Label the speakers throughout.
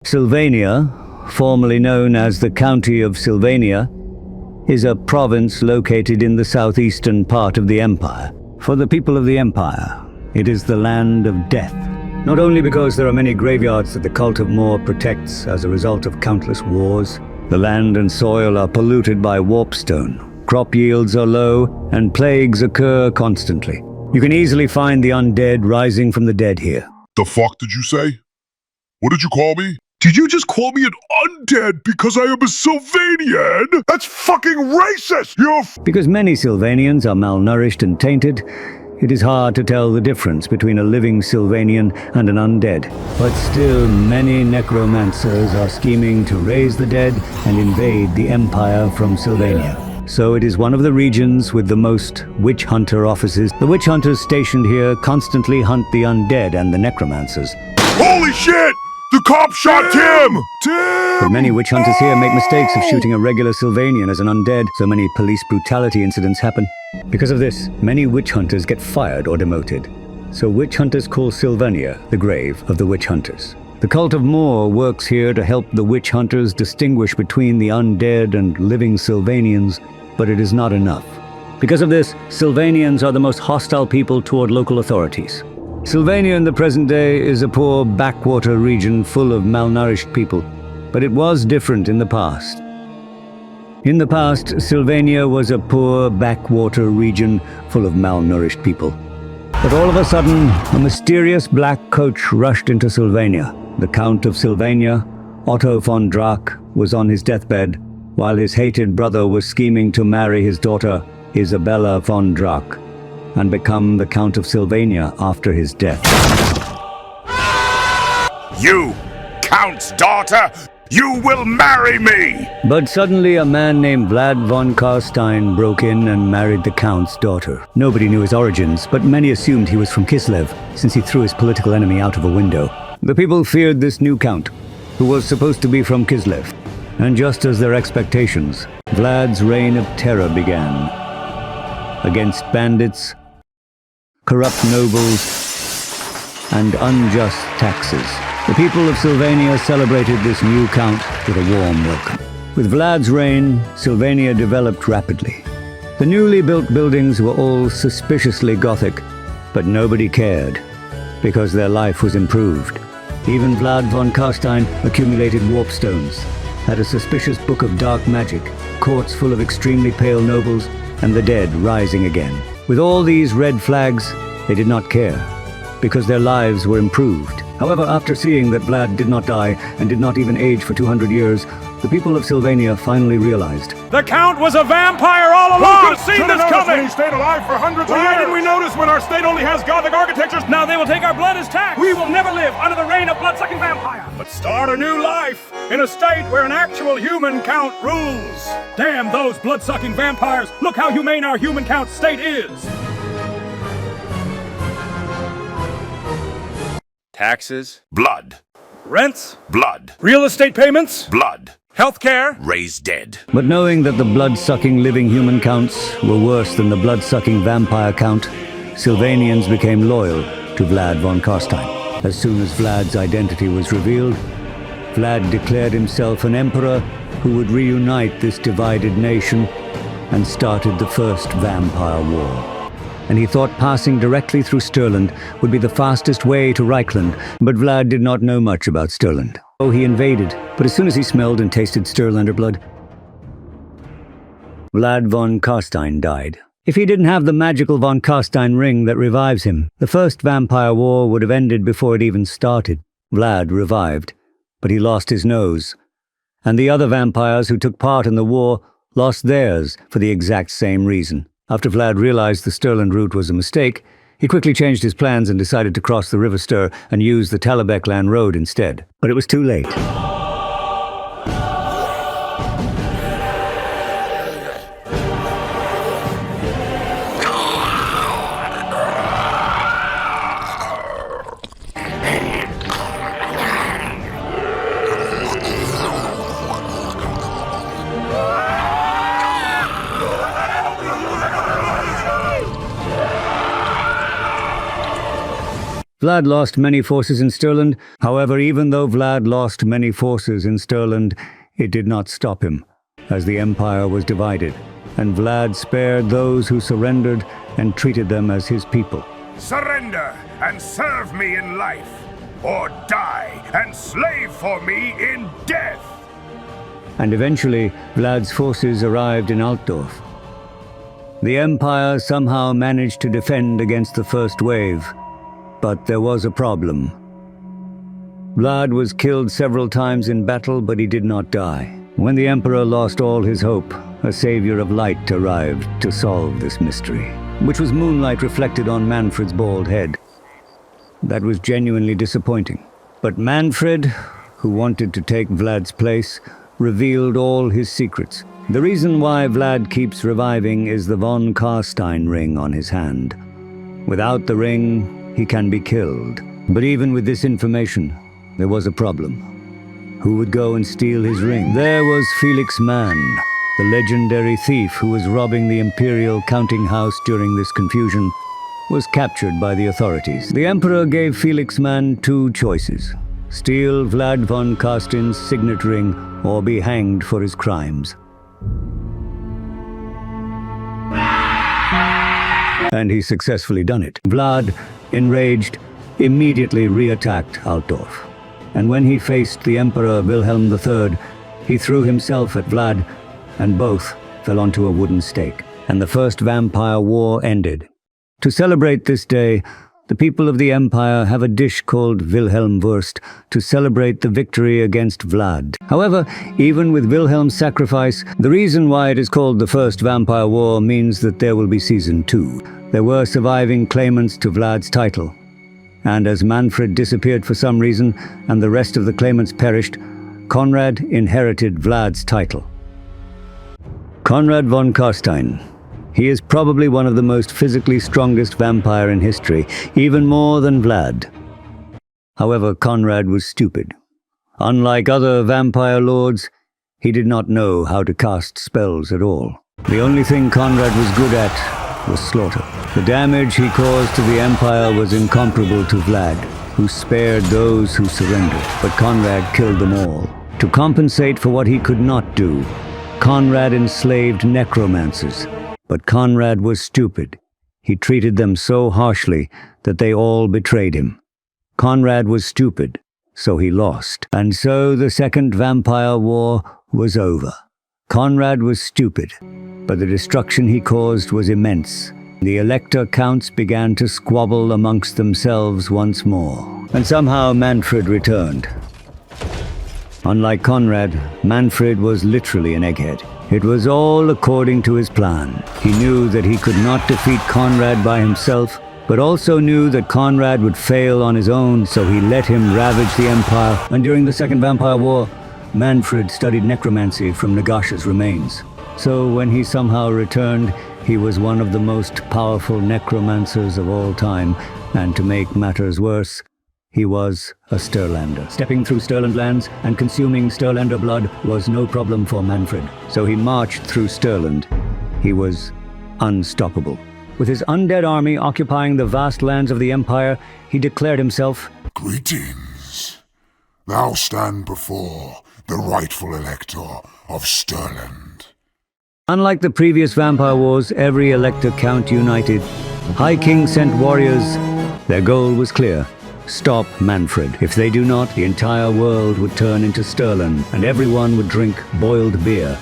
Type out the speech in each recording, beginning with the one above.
Speaker 1: Sylvania, formerly known as the County of Sylvania, is a province located in the southeastern part of the Empire. For the people of the Empire, it is the land of death. Not only because there are many graveyards that the cult of Morghur protects as a result of countless wars, the land and soil are polluted by warpstone, crop yields are low, and plagues occur constantly. You can easily find the undead rising from the dead here.
Speaker 2: The fuck did you say? What did you call me? Did you just call me an undead because I am a Sylvanian? That's fucking racist!
Speaker 1: Because many Sylvanians are malnourished and tainted, it is hard to tell the difference between a living Sylvanian and an undead. But still, many necromancers are scheming to raise the dead and invade the Empire from Sylvania. So it is one of the regions with the most witch hunter offices. The witch hunters stationed here constantly hunt the undead and the necromancers.
Speaker 2: Holy shit! The cop shot Tim!
Speaker 1: But many witch hunters here make mistakes of shooting a regular Sylvanian as an undead, so many police brutality incidents happen. Because of this, many witch hunters get fired or demoted. So witch hunters call Sylvania the grave of the witch hunters. The cult of Morghur works here to help the witch hunters distinguish between the undead and living Sylvanians, but it is not enough. Because of this, Sylvanians are the most hostile people toward local authorities. Sylvania in the present day is a poor backwater region full of malnourished people, but it was different in the past. In the past, Sylvania was a poor backwater region full of malnourished people. But all of a sudden, a mysterious black coach rushed into Sylvania. The Count of Sylvania, Otto von Drac, was on his deathbed, while his hated brother was scheming to marry his daughter, Isabella von Drac, and become the Count of Sylvania after his death.
Speaker 2: You, Count's daughter, you will marry me!
Speaker 1: But suddenly a man named Vlad von Karstein broke in and married the Count's daughter. Nobody knew his origins, but many assumed he was from Kislev, since he threw his political enemy out of a window. The people feared this new Count, who was supposed to be from Kislev. And just as their expectations, Vlad's reign of terror began. Against bandits, corrupt nobles, and unjust taxes. The people of Sylvania celebrated this new count with a warm welcome. With Vlad's reign, Sylvania developed rapidly. The newly built buildings were all suspiciously Gothic, but nobody cared, because their life was improved. Even Vlad von Karstein accumulated warpstones, had a suspicious book of dark magic, courts full of extremely pale nobles, and the dead rising again. With all these red flags, they did not care, because their lives were improved. However, after seeing that Vlad did not die and did not even age for 200 years, the people of Sylvania finally realized.
Speaker 3: The Count was a vampire all along! Who could have seen this coming?
Speaker 4: He stayed alive for hundreds of years!
Speaker 3: Why didn't we notice when our state only has Gothic architectures? Now they will take our blood as tax! We will never live under the reign of blood-sucking vampire! But start a new life in a state where an actual human Count rules! Damn those blood-sucking vampires! Look how humane our human Count state is!
Speaker 5: Taxes,
Speaker 2: Blood.
Speaker 3: Rents,
Speaker 2: Blood.
Speaker 3: real estate payments,
Speaker 2: Blood.
Speaker 3: healthcare.
Speaker 2: Raised dead.
Speaker 1: But knowing that the blood-sucking living human counts were worse than the blood-sucking vampire count, Sylvanians became loyal to Vlad von Karstein. As soon as Vlad's identity was revealed, Vlad declared himself an emperor who would reunite this divided nation and started the First Vampire War. And he thought passing directly through Stirland would be the fastest way to Reikland, but Vlad did not know much about Stirland. Oh, he invaded, but as soon as he smelled and tasted Stirlander blood, Vlad von Karstein died. If he didn't have the magical von Karstein ring that revives him, the First Vampire War would have ended before it even started. Vlad revived, but he lost his nose. And the other vampires who took part in the war lost theirs for the exact same reason. After Vlad realized the Stirland route was a mistake, he quickly changed his plans and decided to cross the River Ster and use the Talabekland Road instead. But it was too late. Vlad lost many forces in Stirland. However, even though Vlad lost many forces in Stirland, it did not stop him, as the Empire was divided, and Vlad spared those who surrendered and treated them as his people.
Speaker 4: Surrender and serve me in life, or die and slave for me in death!
Speaker 1: And eventually, Vlad's forces arrived in Altdorf. The Empire somehow managed to defend against the first wave, but there was a problem. Vlad was killed several times in battle, but he did not die. When the Emperor lost all his hope, a savior of light arrived to solve this mystery, which was moonlight reflected on Manfred's bald head. That was genuinely disappointing. But Manfred, who wanted to take Vlad's place, revealed all his secrets. The reason why Vlad keeps reviving is the von Carstein ring on his hand. Without the ring, he can be killed. But even with this information, there was a problem. Who would go and steal his ring? There was Felix Mann, the legendary thief who was robbing the Imperial counting house during this confusion, was captured by the authorities. The Emperor gave Felix Mann two choices: steal Vlad von Carstein's signet ring or be hanged for his crimes. And he successfully done it. Vlad, enraged, immediately re-attacked Altdorf. And when he faced the Emperor Wilhelm III, he threw himself at Vlad, and both fell onto a wooden stake. And the First Vampire War ended. To celebrate this day, the people of the Empire have a dish called Wilhelmwurst to celebrate the victory against Vlad. However, even with Wilhelm's sacrifice, the reason why it is called the First Vampire War means that there will be Season 2. There were surviving claimants to Vlad's title. And as Manfred disappeared for some reason, and the rest of the claimants perished, Conrad inherited Vlad's title. Conrad von Carstein. He is probably one of the most physically strongest vampire in history, even more than Vlad. However, Conrad was stupid. Unlike other vampire lords, he did not know how to cast spells at all. The only thing Conrad was good at was slaughter. The damage he caused to the Empire was incomparable to Vlad, who spared those who surrendered, but Conrad killed them all. To compensate for what he could not do, Conrad enslaved necromancers. But Conrad was stupid. He treated them so harshly that they all betrayed him. Conrad was stupid, so he lost. And so the Second Vampire War was over. Conrad was stupid, but the destruction he caused was immense. The Elector counts began to squabble amongst themselves once more. And somehow Manfred returned. Unlike Conrad, Manfred was literally an egghead. It was all according to his plan. He knew that he could not defeat Conrad by himself, but also knew that Conrad would fail on his own, so he let him ravage the Empire. And during the Second Vampire War, Manfred studied necromancy from Nagash's remains. So when he somehow returned, he was one of the most powerful necromancers of all time, and to make matters worse, he was a Stirlander. Stepping through Stirland lands and consuming Stirlander blood was no problem for Manfred, so he marched through Stirland. He was unstoppable. With his undead army occupying the vast lands of the Empire, he declared himself,
Speaker 2: Greetings. Thou stand before the rightful Elector of Stirland.
Speaker 1: Unlike the previous Vampire Wars, every Elector count united. High King sent warriors. Their goal was clear. Stop Manfred. If they do not, the entire world would turn into Stirland, and everyone would drink boiled beer.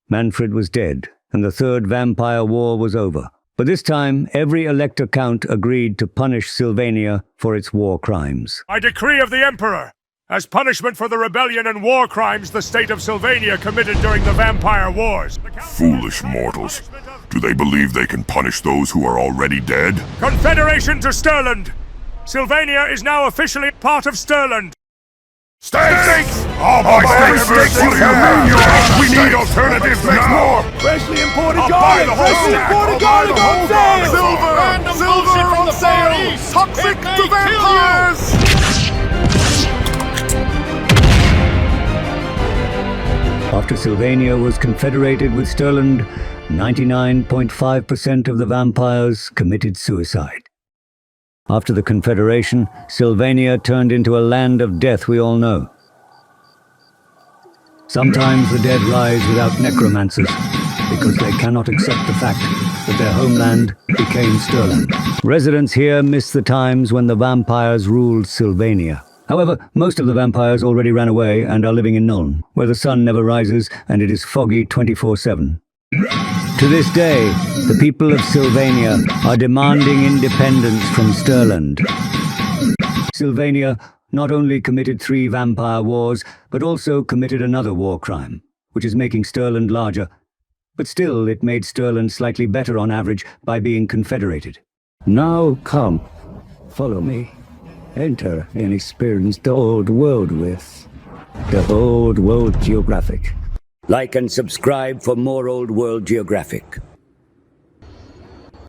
Speaker 1: Manfred was dead, and the Third Vampire War was over. But this time, every Elector count agreed to punish Sylvania for its war crimes.
Speaker 4: By decree of the Emperor, as punishment for the rebellion and war crimes the state of Sylvania committed during the Vampire Wars.
Speaker 2: Foolish mortals. Do they believe they can punish those who are already dead?
Speaker 4: Confederation to Stirland! Sylvania is now officially part of Stirland! Stakes!
Speaker 2: All my stakes you have! We need alternatives now!
Speaker 3: Freshly imported
Speaker 2: I'll buy
Speaker 3: garlic!
Speaker 2: the whole
Speaker 3: Freshly
Speaker 2: stack!
Speaker 3: imported
Speaker 2: I'll buy
Speaker 3: garlic
Speaker 2: the
Speaker 3: on
Speaker 2: whole
Speaker 3: sale!
Speaker 2: garlic!
Speaker 5: Silver on sale! Toxic to vampires!
Speaker 1: After Sylvania was confederated with Stirland, 99.5% of the vampires committed suicide. After the Confederation, Sylvania turned into a land of death we all know. Sometimes the dead rise without necromancers, because they cannot accept the fact that their homeland became Stirland. Residents here miss the times when the vampires ruled Sylvania. However, most of the vampires already ran away and are living in Nuln, where the sun never rises and it is foggy 24/7. To this day, the people of Sylvania are demanding independence from Stirland. Sylvania not only committed 3 vampire wars, but also committed another war crime, which is making Stirland larger. But still, it made Stirland slightly better on average by being confederated. Now come, follow me. Enter and experience the old world with the Old World Geographic. Like and subscribe for more Old World Geographic.